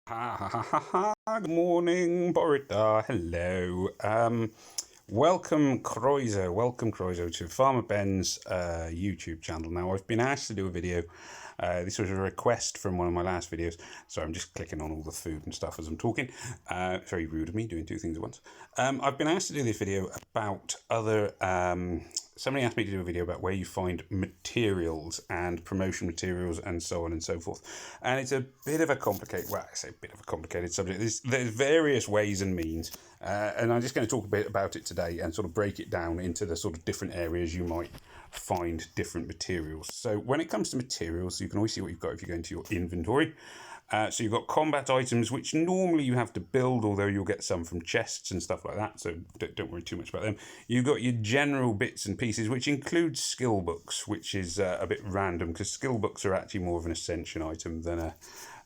Good morning, Borita. Hello. Welcome Croizo to Farmer Ben's YouTube channel. Now, I've been asked to do a video. This was a request from one of my last videos, so I'm just clicking on all the food and stuff as I'm talking. Very rude of me doing two things at once. I've been asked to do this video about other. Somebody asked me to do a video about where you find materials and promotion materials and so on and so forth. And it's a bit of a complicated, well, I say a bit of a complicated subject. There's various ways and means, and I'm just going to talk a bit about it today and sort of break it down into the sort of different areas you might find different materials. So when it comes to materials, you can always see what you've got if you go into your inventory. So you've got combat items, which normally you have to build, although you'll get some from chests and stuff like that, so don't worry too much about them. You've got your general bits and pieces, which include skill books, which is a bit random, because skill books are actually more of an ascension item than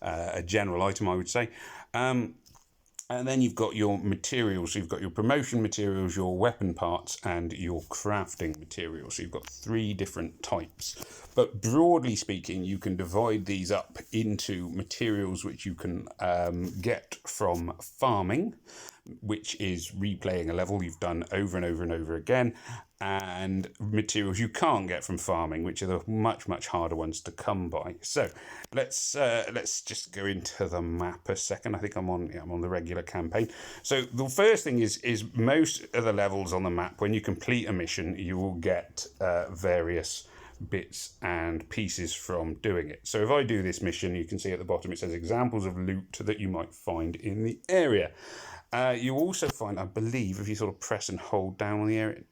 a general item, I would say. And then you've got your materials. So you've got your promotion materials, your weapon parts, and your crafting materials. So you've got three different types. But broadly speaking, you can divide these up into materials which you can get from farming, which is replaying a level you've done over and over and over again, and materials you can't get from farming, which are the much harder ones to come by. So let's just go into the map a second. I think I'm on the regular campaign. So the first thing is most of the levels on the map, when you complete a mission, you will get various bits and pieces from doing it. So if I do this mission, you can see at the bottom it says examples of loot that you might find in the area. You also find, I believe, if you sort of press and hold down on the area.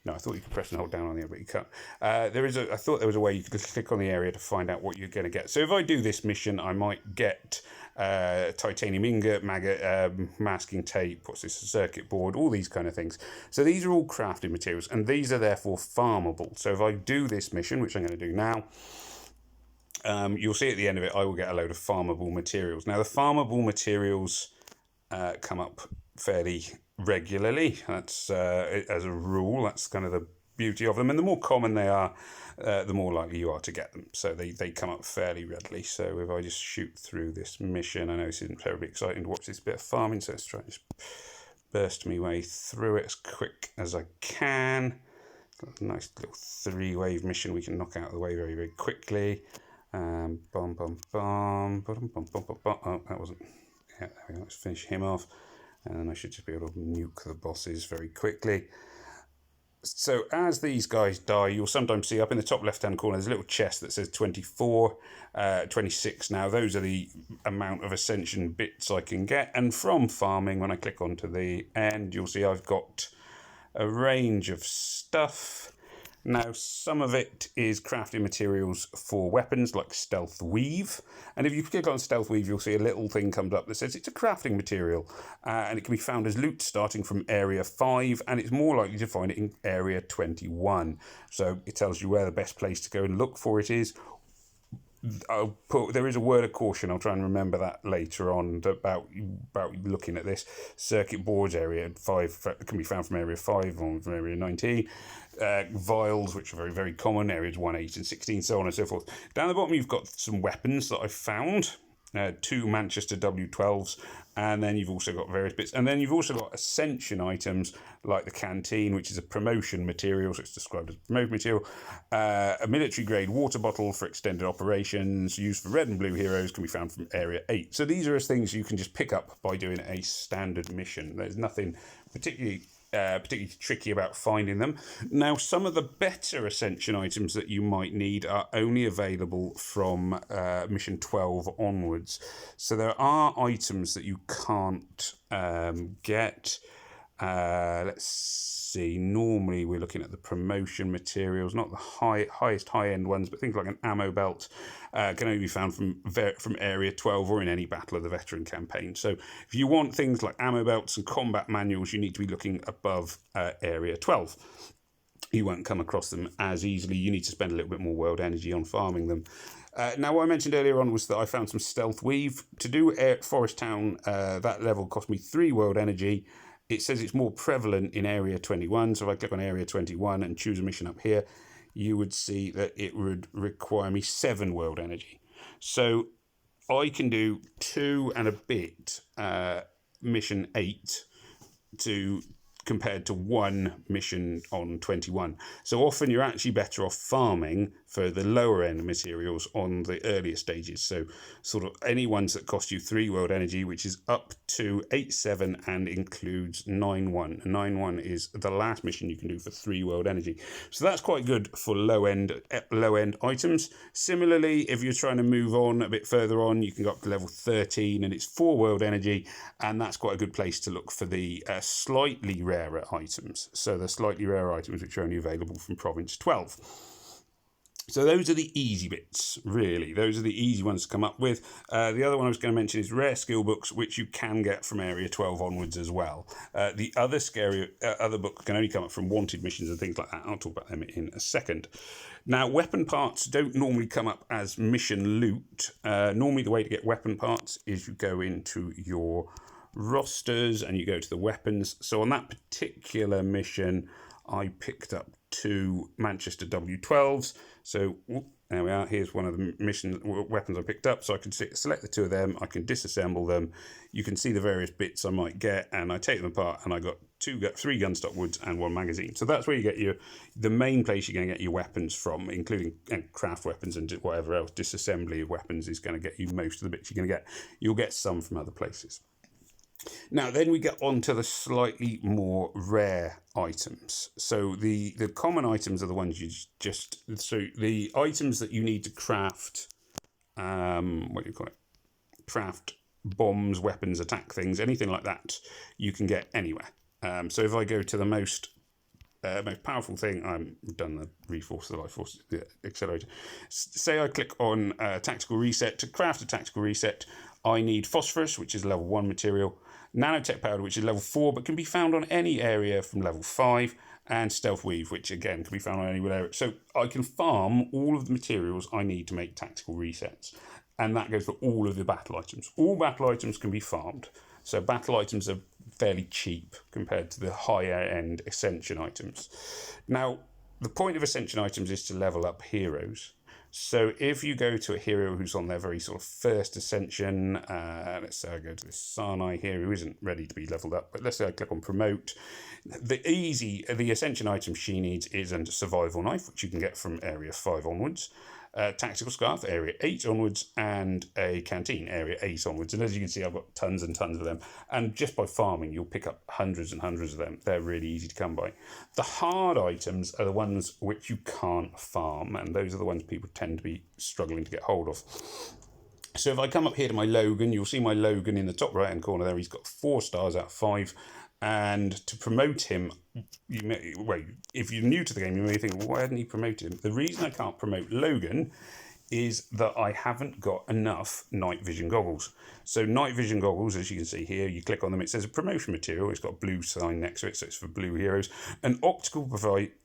No, I thought you could press and hold down on the area, but you can't. I thought there was a way you could just click on the area to find out what you're going to get. So if I do this mission, I might get titanium ingot, maggot, masking tape, what's this, circuit board, all these kind of things. So these are all crafting materials, and these are therefore farmable. So if I do this mission, which I'm going to do now, you'll see at the end of it, I will get a load of farmable materials. Now, the farmable materials come up fairly regularly. That's as a rule, that's kind of the beauty of them, and the more common they are, the more likely you are to get them. So they come up fairly readily. So if I just shoot through this mission, I know this isn't terribly exciting to watch this bit of farming, so let's try and just burst my way through it as quick as I can. Got a nice little three-wave mission we can knock out of the way very quickly. Oh, that wasn't. Yeah, there we go. Let's finish him off, and then I should just be able to nuke the bosses very quickly. So as these guys die, you'll sometimes see up in the top left-hand corner, there's a little chest that says 24, 26 now. Those are the amount of ascension bits I can get. And from farming, when I click onto the end, you'll see I've got a range of stuff. Now, some of it is crafting materials for weapons like Stealth Weave. And if you click on Stealth Weave, you'll see a little thing comes up that says it's a crafting material. And it can be found as loot starting from Area 5, and it's more likely to find it in Area 21. So it tells you where the best place to go and look for it is. There is a word of caution. I'll try and remember that later on about looking at this. Circuit boards area 5 can be found from area 5 or from area 19. Vials, which are very common, areas 1, 8 and 16, so on and so forth. Down the bottom you've got some weapons that I've found. 2 Manchester W12s, and then you've also got various bits, and then you've also got ascension items like the canteen, which is a promotion material, so it's described as a promotion material. A military grade water bottle for extended operations used for red and blue heroes can be found from area 8. So these are things you can just pick up by doing a standard mission. There's nothing particularly tricky about finding them. Now, some of the better ascension items that you might need are only available from mission 12 onwards. So there are items that you can't get. Let's see. Normally we're looking at the promotion materials, not the highest high-end ones, but things like an ammo belt can only be found from Area 12 or in any Battle of the Veteran campaign. So if you want things like ammo belts and combat manuals, you need to be looking above Area 12. You won't come across them as easily. You need to spend a little bit more world energy on farming them. Now, what I mentioned earlier on was that I found some Stealth Weave. To do Forest Town, that level cost me 3 world energy. It says it's more prevalent in Area 21, so if I click on Area 21 and choose a mission up here, you would see that it would require me 7 world energy. So I can do 2 and a bit mission 8 to compared to 1 mission on 21. So often you're actually better off farming for the lower end materials on the earlier stages. So sort of any ones that cost you 3 world energy, which is up to 8-7 and includes 9-1. 9-1 is the last mission you can do for 3 world energy. So that's quite good for low end items. Similarly, if you're trying to move on a bit further on, you can go up to level 13 and it's 4 world energy, and that's quite a good place to look for the slightly rarer items. So the slightly rarer items which are only available from Province 12. So those are the easy bits, really. Those are the easy ones to come up with. The other one I was going to mention is rare skill books, which you can get from Area 12 onwards as well. The other other books can only come up from wanted missions and things like that. I'll talk about them in a second. Now, weapon parts don't normally come up as mission loot. Normally the way to get weapon parts is you go into your rosters and you go to the weapons. So on that particular mission, I picked up 2 Manchester W12s. So there we are. Here's one of the mission weapons I picked up. So I can select the 2 of them. I can disassemble them. You can see the various bits I might get, and I take them apart, and I got 3 gunstock woods and 1 magazine. So that's where you get the main place you're going to get your weapons from, including craft weapons and whatever else. Disassembly of weapons is going to get you most of the bits you're going to get. You'll get some from other places. Now, then we get on to the slightly more rare items. So the common items are the ones so the items that you need to craft, what do you call it? Craft bombs, weapons, attack things, anything like that, you can get anywhere. So if I go to the most powerful thing, I've done the Reforce, the Life Force, the Accelerator. Say I click on Tactical Reset. To craft a Tactical Reset, I need Phosphorus, which is level 1 material, Nanotech Powder, which is level 4, but can be found on any area from level 5, and Stealth Weave, which again can be found on any area. So I can farm all of the materials I need to make Tactical Resets, and that goes for all of the battle items. All battle items can be farmed. So battle items are fairly cheap compared to the higher end Ascension items. Now, the point of Ascension items is to level up heroes. So if you go to a hero who's on their very sort of first Ascension, let's say I go to this Sarnai here who isn't ready to be leveled up, but let's say I click on Promote. The Ascension item she needs is a Survival Knife, which you can get from Area 5 onwards. Tactical Scarf, Area 8 onwards, and a Canteen, Area 8 onwards. And as you can see, I've got tons and tons of them. And just by farming, you'll pick up hundreds and hundreds of them. They're really easy to come by. The hard items are the ones which you can't farm, and those are the ones people tend to be struggling to get hold of. So if I come up here to my Logan, you'll see my Logan in the top right-hand corner there. He's got 4 stars out of 5. And to promote him, if you're new to the game, you may think, well, why hadn't he promoted him? The reason I can't promote Logan is that I haven't got enough night vision goggles. So night vision goggles, as you can see here, you click on them, it says a promotion material. It's got a blue sign next to it, so it's for blue heroes. An optical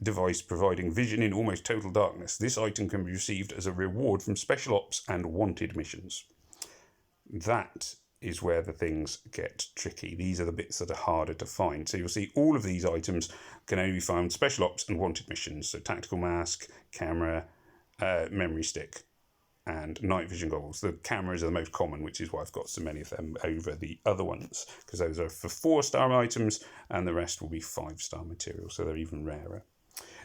device providing vision in almost total darkness. This item can be received as a reward from special ops and wanted missions. That is where the things get tricky. These are the bits that are harder to find. So you'll see all of these items can only be found special ops and wanted missions. So tactical mask, camera, memory stick, and night vision goggles. The cameras are the most common, which is why I've got so many of them over the other ones, because those are for 4-star items and the rest will be 5-star material, so they're even rarer.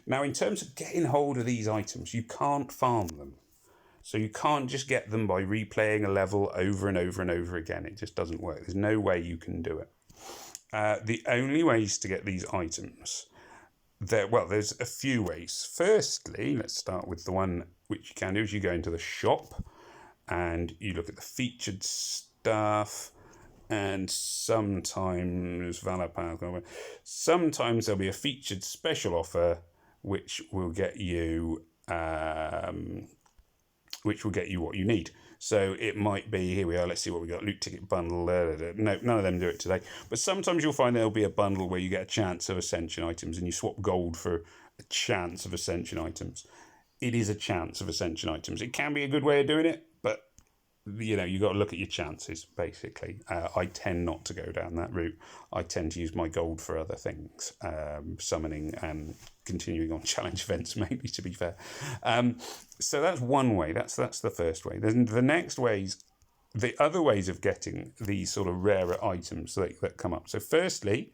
Now, in terms of getting hold of these items, you can't farm them. So you can't just get them by replaying a level over and over and over again. It just doesn't work. There's no way you can do it. The only ways to get these items, there's a few ways. Firstly, let's start with the one which you can do is you go into the shop and you look at the featured stuff, and sometimes sometimes there'll be a featured special offer which will get you what you need. So it might be, here we are, let's see what we got, loot ticket bundle, no, none of them do it today. But sometimes you'll find there'll be a bundle where you get a chance of Ascension items and you swap gold for a chance of Ascension items. It is a chance of Ascension items. It can be a good way of doing it, but you got to look at your chances, basically. I tend not to go down that route. I tend to use my gold for other things, summoning and continuing on challenge events, maybe, to be fair. So that's one way. That's the first way. Then the next ways, the other ways of getting these sort of rarer items that come up. So firstly,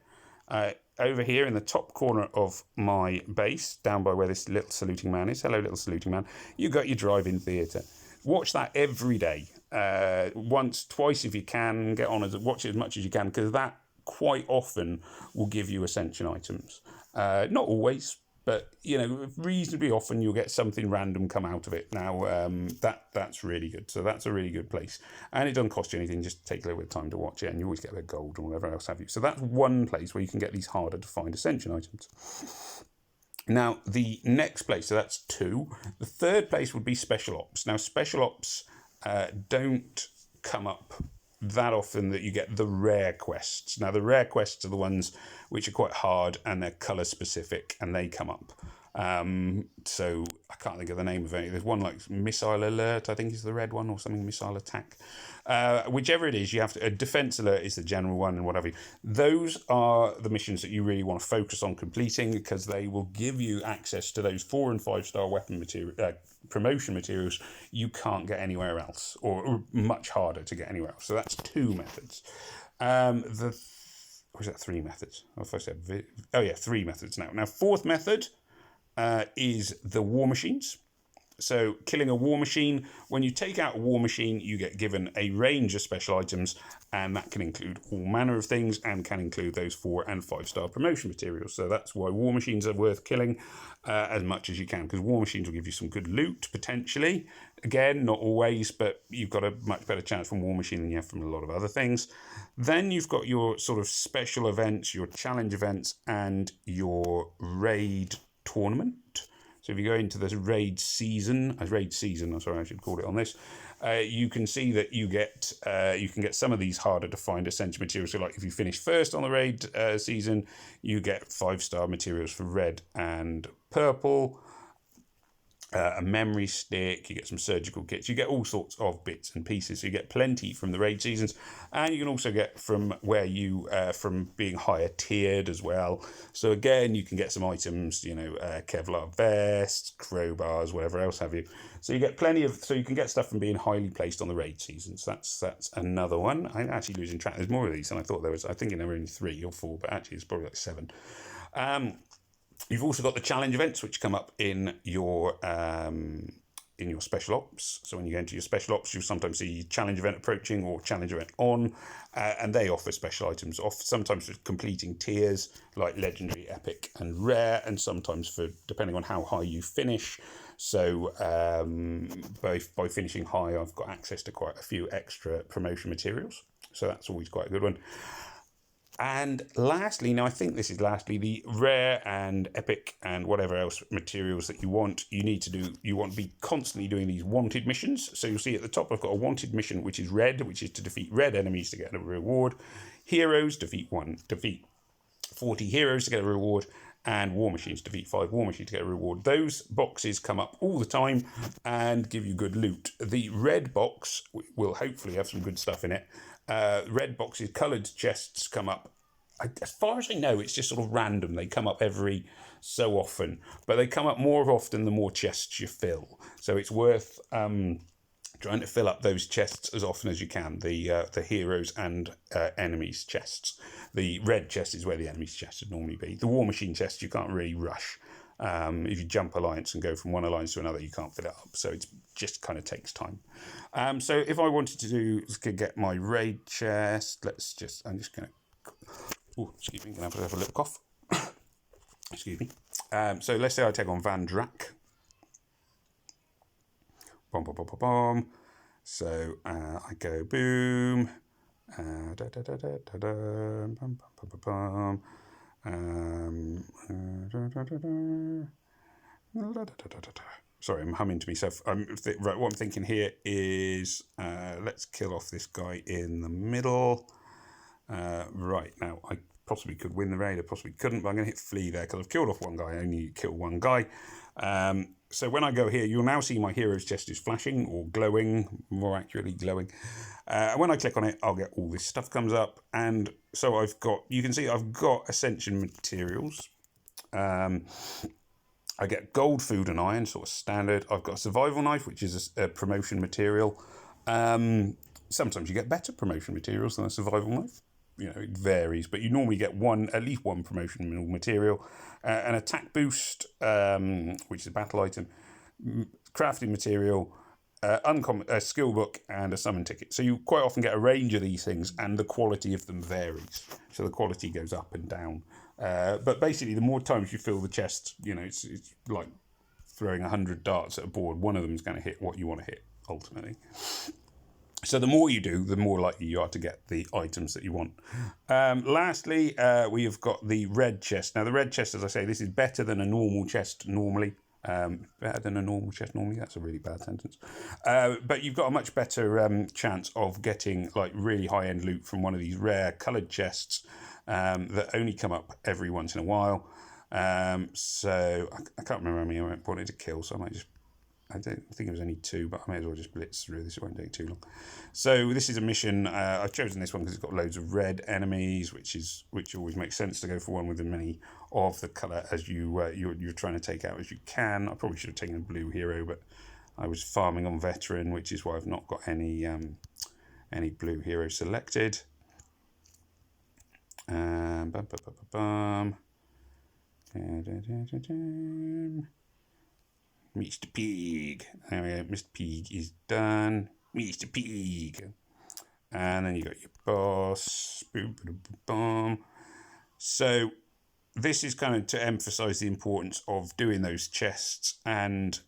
over here in the top corner of my base, down by where this little saluting man is, hello little saluting man, you got your drive-in theatre. Watch that every day, once, twice if you can, get on, watch it as much as you can, because that quite often will give you ascension items. Not always, but reasonably often you'll get something random come out of it. Now that's really good. So that's a really good place, and it doesn't cost you anything. Just take a little bit of time to watch it, and you always get a bit of gold and whatever else have you. So that's one place where you can get these harder to find ascension items. Now the next place, so that's 2. The third place would be special ops. Now special ops don't come up that often that you get the rare quests. Now the rare quests are the ones which are quite hard and they're colour specific and they come up. So I can't think of the name of any. There's one like Missile Alert, I think is the red one, or something, Missile Attack. Whichever it is, you have to. Defense Alert is the general one, and whatever. Those are the missions that you really want to focus on completing, because they will give you access to those 4 and 5 star weapon material, promotion materials you can't get anywhere else, or much harder to get anywhere else. So that's 2 methods. Or is that 3 methods? Oh, if I said 3 methods now. Now, 4th method is the war machines. So killing a war machine, when you take out a war machine, you get given a range of special items, and that can include all manner of things and can include those 4 and 5 star promotion materials. So that's why war machines are worth killing as much as you can, because war machines will give you some good loot potentially. Again, not always, but you've got a much better chance from war machine than you have from a lot of other things. Then you've got your sort of special events, your challenge events, and your raid tournament. So if you go into this raid season, I'm sorry, I should call it on this, you can see that you can get some of these harder to find ascension materials. So like if you finish first on the raid season, you get 5 star materials for red and purple, a memory stick, you get some surgical kits, you get all sorts of bits and pieces. So you get plenty from the raid seasons, and you can also get from where you from being higher tiered as well. So again, you can get some items, Kevlar vests, crowbars, whatever else have you. So you get so you can get stuff from being highly placed on the raid seasons. That's another one. I'm actually losing track. There's more of these than I thought there was. I think there were only 3 or 4, but actually it's probably like 7. You've also got the challenge events, which come up in your special ops. So when you go into your special ops, you'll sometimes see challenge event approaching or challenge event on, and they offer special items, sometimes for completing tiers like legendary, epic, and rare, and sometimes for depending on how high you finish. So by finishing high, I've got access to quite a few extra promotion materials. So that's always quite a good one. And lastly, now I think this is lastly, the rare and epic and whatever else materials that you want to be constantly doing these wanted missions. So you'll see at the top I've got a wanted mission, which is red, which is to defeat red enemies to get a reward. Heroes, defeat 40 heroes to get a reward. And war machines, defeat 5 war machines to get a reward. Those boxes come up all the time and give you good loot. The red box will hopefully have some good stuff in it. Red boxes, coloured chests come up. As far as I know, it's just sort of random. They come up every so often, but they come up more often the more chests you fill. So it's worth trying to fill up those chests as often as you can, the heroes and enemies chests. The red chest is where the enemies chests would normally be. The war machine chest you can't really rush. If you jump alliance and go from one alliance to another, you can't fill it up. So it just kind of takes time. So if I wanted to get my raid chest, I'm just going to, excuse me, I'm going to have a little cough. Excuse me. So let's say I take on Van Drak. Bom, bom, bom, bom, bom. So I go boom. Sorry, I'm humming to myself. Right, what I'm thinking here is let's kill off this guy in the middle. Right, now I possibly could win the raid, I possibly couldn't, but I'm going to hit flee there because I've killed off one guy. I only killed one guy. So when I go here, you'll now see my hero's chest is flashing, or glowing, more accurately glowing. And when I click on it, I'll get all this stuff comes up. And so you can see I've got ascension materials. I get gold, food, and iron, sort of standard. I've got a survival knife, which is a promotion material. sometimes you get better promotion materials than a survival knife. You know, it varies, but you normally get at least one promotional material, an attack boost, which is a battle item, crafting material, a skill book, and a summon ticket. So you quite often get a range of these things, and the quality of them varies. So the quality goes up and down. But basically, the more times you fill the chest, you know, it's like throwing 100 darts at a board. One of them is going to hit what you want to hit, ultimately. So the more you do, the more likely you are to get the items that you want. Lastly, we have got the red chest. Now, the red chest, as I say, this is better than a normal chest normally. Better than a normal chest normally. That's a really bad sentence. But you've got a much better chance of getting like really high-end loot from one of these rare coloured chests that only come up every once in a while. So I can't remember how many I wanted to kill, so I don't think it was only 2, but I may as well just blitz through this. It won't take too long. So this is a mission. I've chosen this one because it's got loads of red enemies, which always makes sense to go for one with as many of the colour as you're trying to take out as you can. I probably should have taken a blue hero, but I was farming on veteran, which is why I've not got any blue hero selected. Mr. Pig. There we go. Mr. Pig is done. Mr. Pig. And then you got your boss. Boom, boom, boom. So this is kind of to emphasize the importance of doing those chests. And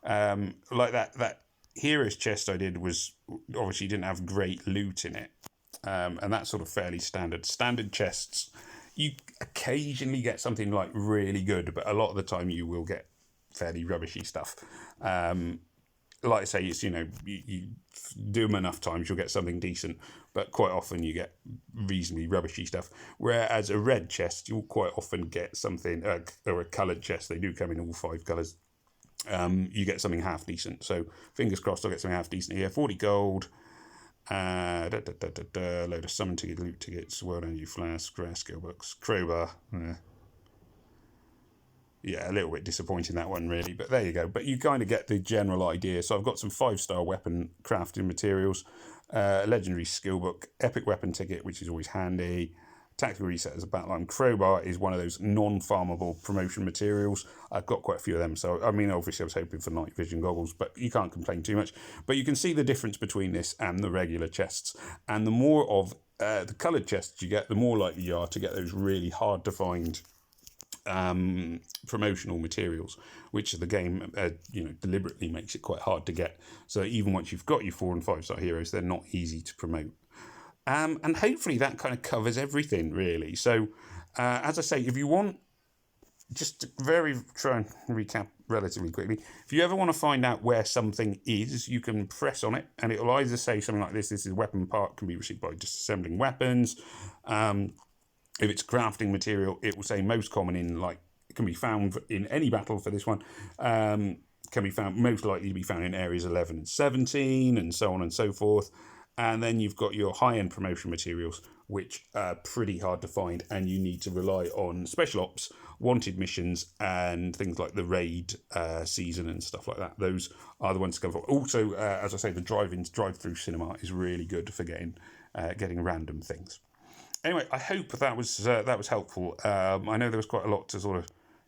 like that hero's chest I did was obviously didn't have great loot in it. And that's sort of fairly standard. Standard chests, you occasionally get something like really good, but a lot of the time you will get fairly rubbishy stuff. Like I say, it's, you know, you do them enough times, you'll get something decent, but quite often you get reasonably rubbishy stuff. Whereas a red chest, you'll quite often get something, or a coloured chest, they do come in all 5 colours, you get something half decent. So fingers crossed I'll get something half decent here. 40 gold, load of summon ticket, loot tickets, world energy flask, rare skill books, crowbar. Yeah, a little bit disappointing, that one, really. But there you go. But you kind of get the general idea. So I've got some 5-star weapon crafting materials, legendary skill book, epic weapon ticket, which is always handy, tactical reset as a battle line. Crowbar is one of those non-farmable promotion materials. I've got quite a few of them. So, I mean, obviously I was hoping for night vision goggles, but you can't complain too much. But you can see the difference between this and the regular chests. And the more of the coloured chests you get, the more likely you are to get those really hard to find promotional materials, which the game deliberately makes it quite hard to get. So even once you've got your 4 and 5-star heroes, they're not easy to promote. And hopefully that kind of covers everything, really. So as I say, if you want, just to try and recap relatively quickly, if you ever want to find out where something is, you can press on it and it'll either say something like this is a weapon part, can be received by disassembling weapons. If it's crafting material, it will say most common in, like, it can be found in any battle for this one. Can be found, most likely to be found in areas 11 and 17, and so on and so forth. And then you've got your high-end promotion materials, which are pretty hard to find, and you need to rely on special ops, wanted missions, and things like the raid season and stuff like that. Those are the ones to come for. Also, as I say, the drive-through cinema is really good for getting random things. Anyway, I hope that was helpful. I know there was quite a lot to sort of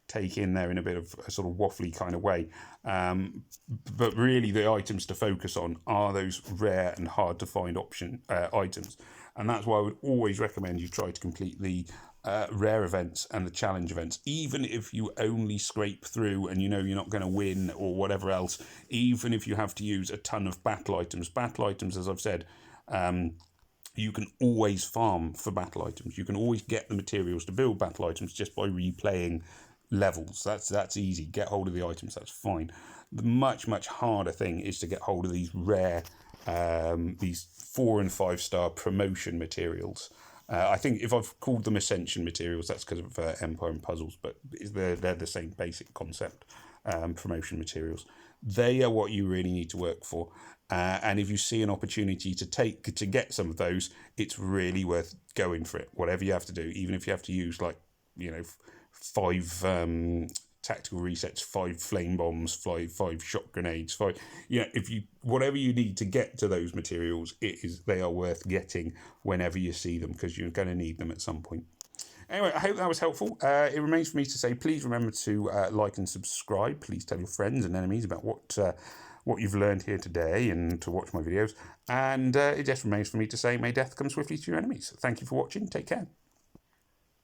take in there in a bit of a sort of waffly kind of way. But really the items to focus on are those rare and hard to find items. And that's why I would always recommend you try to complete the rare events and the challenge events, even if you only scrape through and you know you're not going to win or whatever else, even if you have to use a ton of battle items. Battle items, as I've said, you can always farm for battle items. You can always get the materials to build battle items just by replaying levels. That's easy. Get hold of the items, that's fine. The much harder thing is to get hold of these rare, these 4 and 5-star promotion materials. I think if I've called them Ascension materials, that's because of Empire and Puzzles, but they're the same basic concept. Promotion materials, they are what you really need to work for. And if you see an opportunity to get some of those, it's really worth going for it. Whatever you have to do, even if you have to use 5 tactical resets, 5 flame bombs, 5 shot grenades, 5. If you whatever you need to get to those materials, they are worth getting whenever you see them, because you're going to need them at some point. Anyway, I hope that was helpful. It remains for me to say, please remember to like and subscribe. Please tell your friends and enemies about what you've learned here today, and to watch my videos. And it just remains for me to say, may death come swiftly to your enemies. Thank you for watching. Take care.